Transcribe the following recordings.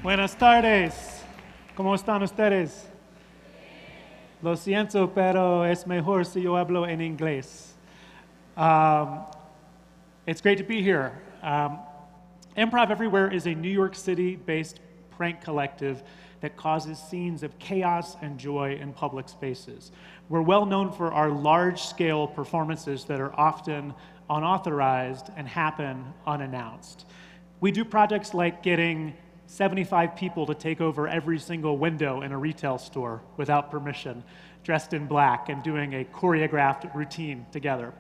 Buenas tardes. ¿Cómo están ustedes? Lo siento, pero es mejor si yo hablo en inglés. It's great to be here. Improv Everywhere is a New York City-based prank collective that causes scenes of chaos and joy in public spaces. We're well known for our large-scale performances that are often unauthorized and happen unannounced. We do projects like getting 75 people to take over every single window in a retail store without permission, dressed in black and doing a choreographed routine together.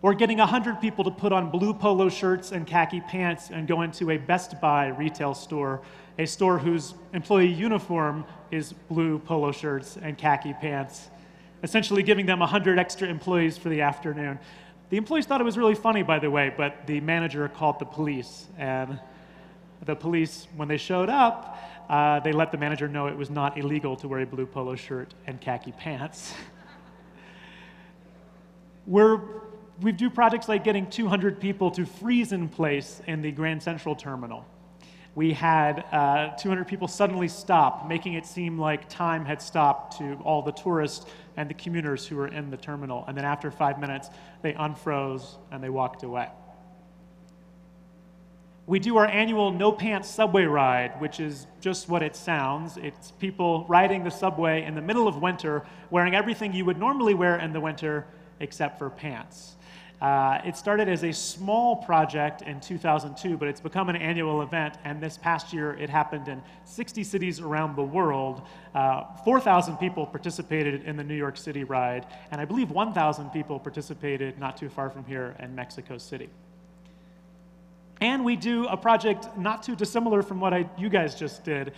Or getting 100 people to put on blue polo shirts and khaki pants and go into a Best Buy retail store, a store whose employee uniform is blue polo shirts and khaki pants, essentially giving them 100 extra employees for the afternoon. The employees thought it was really funny, by the way, but the manager called the police, and the police, when they showed up, they let the manager know it was not illegal to wear a blue polo shirt and khaki pants. We do projects like getting 200 people to freeze in place in the Grand Central Terminal. We had 200 people suddenly stop, making it seem like time had stopped to all the tourists and the commuters who were in the terminal. And then after 5 minutes, they unfroze and they walked away. We do our annual No Pants subway ride, which is just what it sounds. It's people riding the subway in the middle of winter, wearing everything you would normally wear in the winter except for pants. It started as a small project in 2002, but it's become an annual event, and this past year it happened in 60 cities around the world. 4,000 people participated in the New York City ride, and I believe 1,000 people participated not too far from here in Mexico City. And we do a project not too dissimilar from what you guys just did.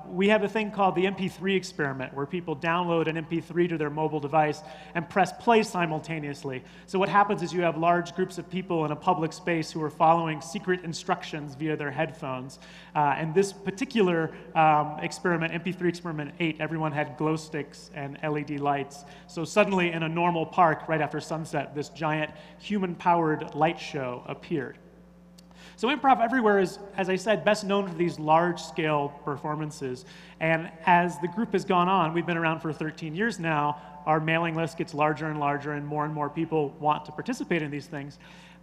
We have a thing called the MP3 experiment, where people download an MP3 to their mobile device and press play simultaneously. So what happens is you have large groups of people in a public space who are following secret instructions via their headphones. And this particular experiment, MP3 experiment 8, everyone had glow sticks and LED lights. So suddenly in a normal park right after sunset, this giant human-powered light show appeared. So Improv Everywhere is, as I said, best known for these large-scale performances. And as the group has gone on, we've been around for 13 years now, our mailing list gets larger and larger, and more people want to participate in these things.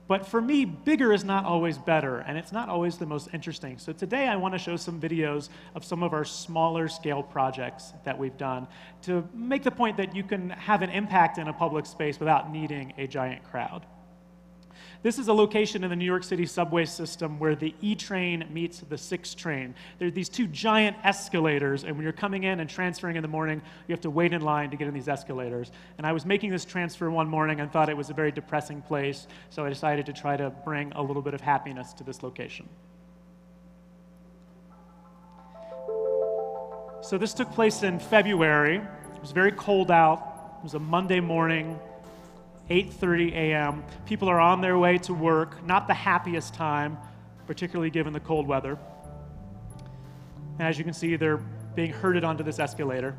But for me, bigger is not always better, and it's not always the most interesting. So today I want to show some videos of some of our smaller scale projects that we've done to make the point that you can have an impact in a public space without needing a giant crowd. This is a location in the New York City subway system where the E train meets the 6 train. There are these 2 giant escalators, and when you're coming in and transferring in the morning, you have to wait in line to get in these escalators. And I was making this transfer one morning and thought it was a very depressing place, so I decided to try to bring a little bit of happiness to this location. So this took place in February. It was very cold out. It was a Monday morning. 8:30 a.m. People are on their way to work, not the happiest time, particularly given the cold weather. And as you can see, they're being herded onto this escalator.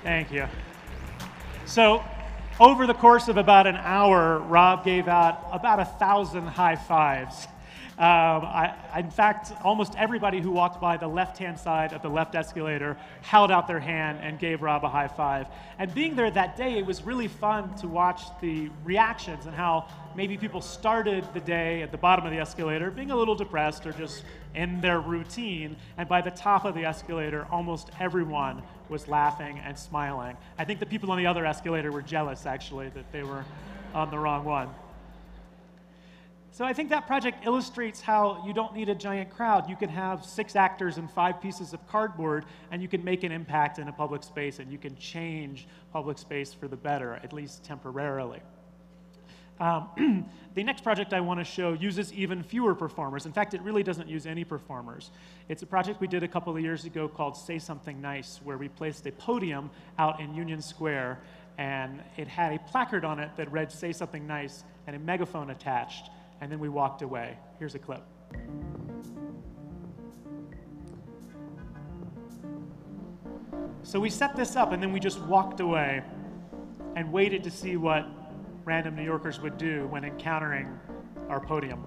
Thank you. So, over the course of about an hour, Rob gave out about 1,000 high fives. In fact, almost everybody who walked by the left-hand side of the left escalator held out their hand and gave Rob a high five. And being there that day, it was really fun to watch the reactions and how maybe people started the day at the bottom of the escalator being a little depressed or just in their routine, and by the top of the escalator, almost everyone was laughing and smiling. I think the people on the other escalator were jealous, actually, that they were on the wrong one. So I think that project illustrates how you don't need a giant crowd. You can have 6 actors and 5 pieces of cardboard, and you can make an impact in a public space, and you can change public space for the better, at least temporarily. The next project I want to show uses even fewer performers. In fact, it really doesn't use any performers. It's a project we did a couple of years ago called Say Something Nice, where we placed a podium out in Union Square, and it had a placard on it that read Say Something Nice and a megaphone attached, and then we walked away. Here's a clip. So we set this up, and then we just walked away and waited to see what random New Yorkers would do when encountering our podium.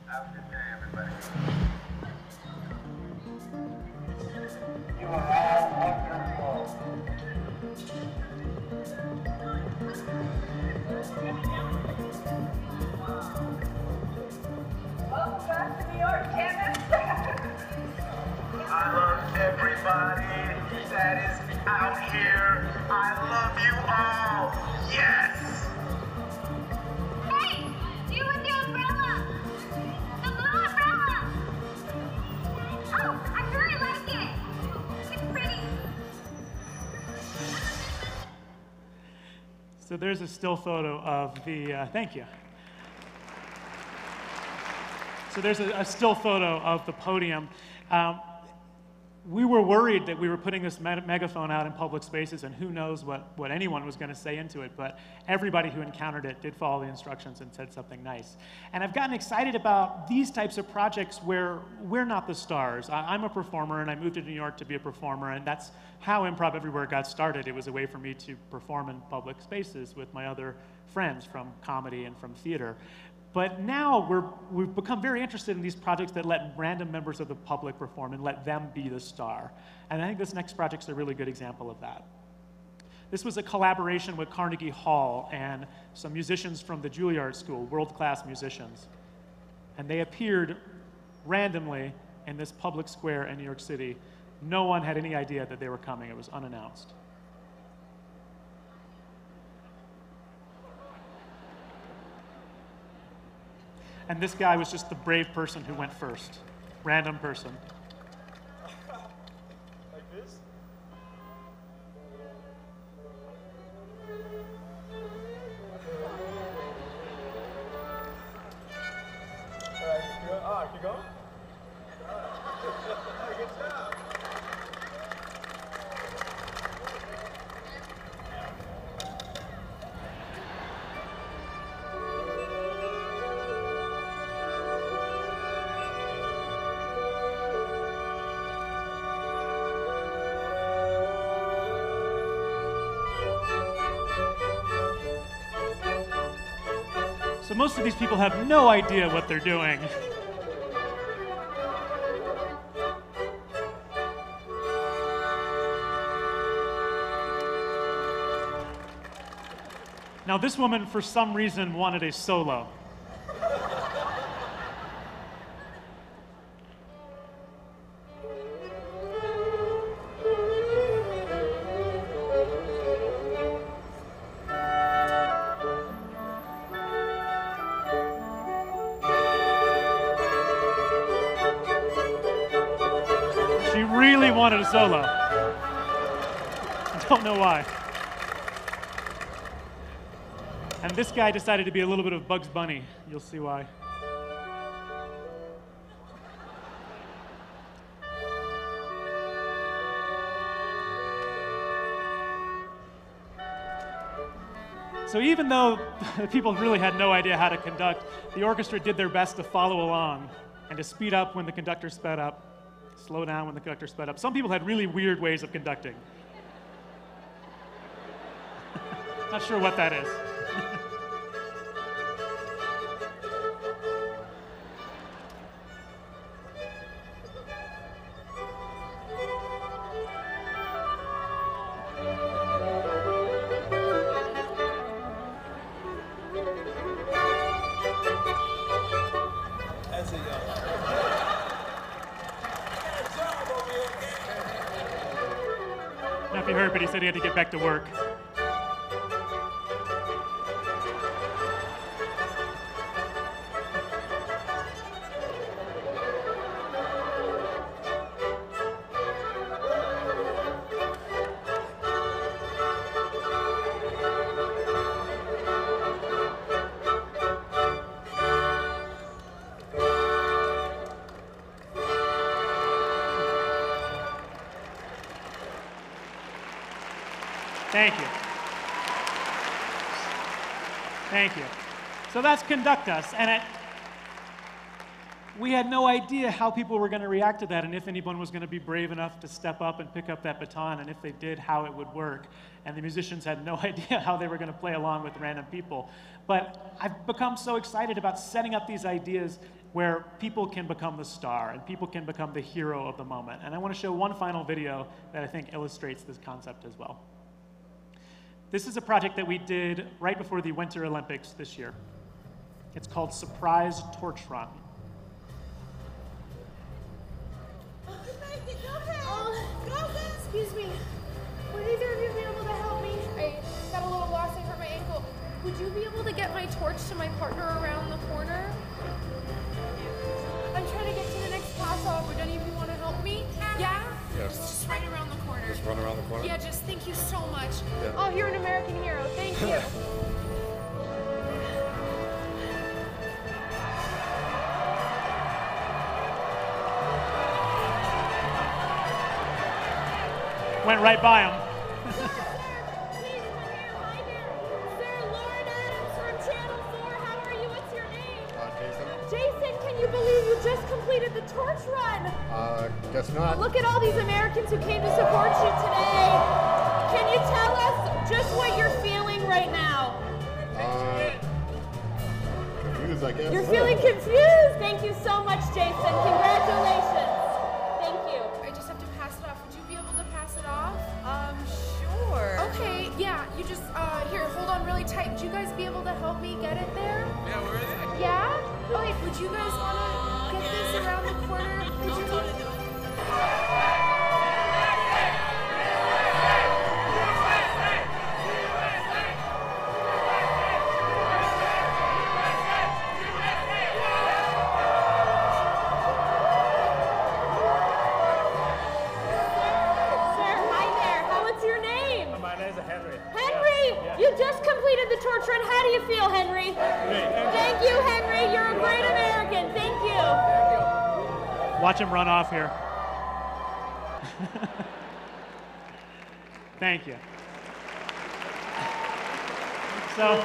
Have a good day, everybody. You are all wonderful. Welcome back to New York, Candace. I love everybody that is out here. I love you all. Yes! Hey, you with the umbrella. The blue umbrella. Oh, I really like it. It's pretty. So there's a still photo of the, thank you. So there's a still photo of the podium. We were worried that we were putting this megaphone out in public spaces, and who knows what anyone was going to say into it, but everybody who encountered it did follow the instructions and said something nice. And I've gotten excited about these types of projects where we're not the stars. I'm a performer, and I moved to New York to be a performer, and that's how Improv Everywhere got started. It was a way for me to perform in public spaces with my other friends from comedy and from theater. But now we've become very interested in these projects that let random members of the public perform and let them be the star. And I think this next project's a really good example of that. This was a collaboration with Carnegie Hall and some musicians from the Juilliard School, world-class musicians. And they appeared randomly in this public square in New York City. No one had any idea that they were coming. It was unannounced. And this guy was just the brave person who went first. Random person. Like this? All right, keep going. Keep going? Good job. So most of these people have no idea what they're doing. Now this woman, for some reason, wanted a solo. She really wanted a solo. I don't know why. And this guy decided to be a little bit of Bugs Bunny. You'll see why. So even though people really had no idea how to conduct, the orchestra did their best to follow along and to speed up when the conductor sped up, slow down when the conductor sped up. Some people had really weird ways of conducting. Not sure what that is. As a Not know if you heard, but he said he had to get back to work. Thank you. Thank you. So that's Conduct Us, and we had no idea how people were going to react to that and if anyone was going to be brave enough to step up and pick up that baton, and if they did, how it would work. And the musicians had no idea how they were going to play along with random people. But I've become so excited about setting up these ideas where people can become the star and people can become the hero of the moment. And I want to show one final video that I think illustrates this concept as well. This is a project that we did right before the Winter Olympics this year. It's called Surprise Torch Run. Excuse me. Would either of you be able to help me? I got a little lost. I hurt my ankle. Would you be able to get my torch to my partner around the corner? I'm trying to get to the next pass off. Would any of you want to help me? Yeah? Yes. Just right around the corner. Just run around the corner? Yeah, just thank you so much. Yeah. Oh, you're an American hero. Thank you. Went right by him. Jason, can you believe you just completed the torch run? Guess not. Look at all these Americans who came to support you today. Can you tell us just what you're feeling right now? Confused, I guess. You're feeling confused. Thank you so much, Jason. Congratulations. Thank you. I just have to pass it off. Would you be able to pass it off? Sure. Okay, yeah, you just, here, hold on really tight. Would you guys be able to help me get it there? Yeah, where is it? Yeah? Okay, would you guys want to get this around the corner? Would you You just completed the torch run. How do you feel, Henry? Thank you, Henry. You're a great American. Thank you. Watch him run off here. Thank you. So,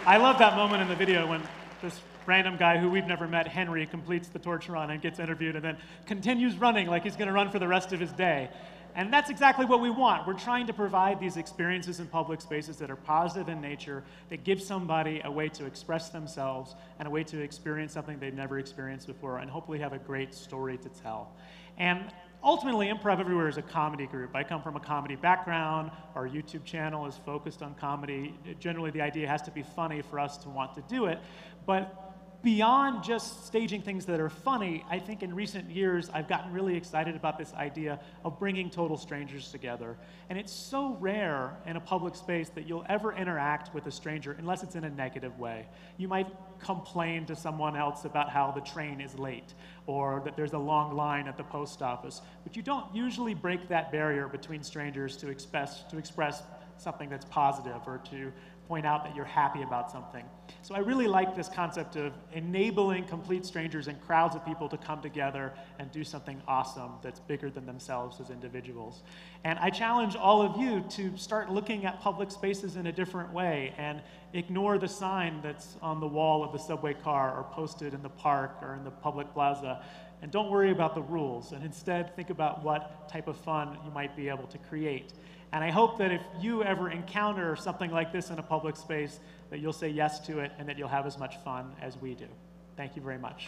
I love that moment in the video when this random guy who we've never met, Henry, completes the torch run and gets interviewed and then continues running like he's going to run for the rest of his day. And that's exactly what we want. We're trying to provide these experiences in public spaces that are positive in nature, that give somebody a way to express themselves and a way to experience something they've never experienced before, and hopefully have a great story to tell. And ultimately, Improv Everywhere is a comedy group. I come from a comedy background. Our YouTube channel is focused on comedy. Generally, the idea has to be funny for us to want to do it. But beyond just staging things that are funny, I think in recent years I've gotten really excited about this idea of bringing total strangers together. And it's so rare in a public space that you'll ever interact with a stranger unless it's in a negative way. You might complain to someone else about how the train is late or that there's a long line at the post office, but you don't usually break that barrier between strangers to express something that's positive or to point out that you're happy about something. So I really like this concept of enabling complete strangers and crowds of people to come together and do something awesome that's bigger than themselves as individuals. And I challenge all of you to start looking at public spaces in a different way and ignore the sign that's on the wall of the subway car or posted in the park or in the public plaza. And don't worry about the rules, and instead think about what type of fun you might be able to create. And I hope that if you ever encounter something like this in a public space, that you'll say yes to it and that you'll have as much fun as we do. Thank you very much.